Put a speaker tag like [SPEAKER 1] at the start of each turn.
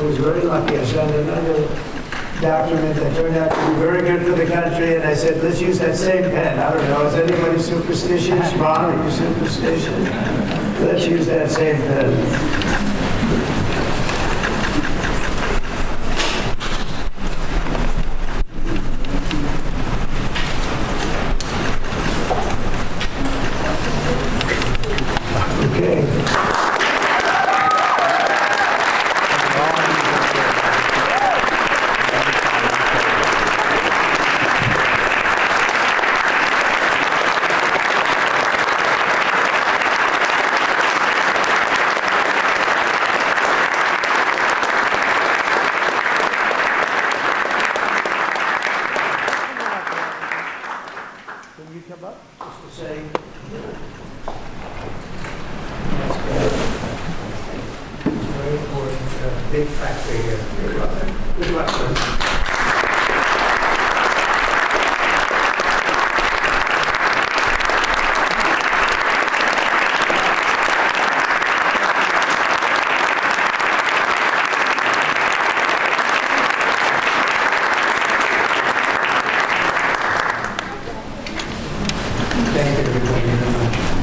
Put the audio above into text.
[SPEAKER 1] was very lucky. I signed another document that turned out to be very good for the country, and I said, let's use that same pen. I don't know, is anybody superstitious? Ron, are you superstitious? Let's use that same pen. Big factor here. Good luck. Good luck.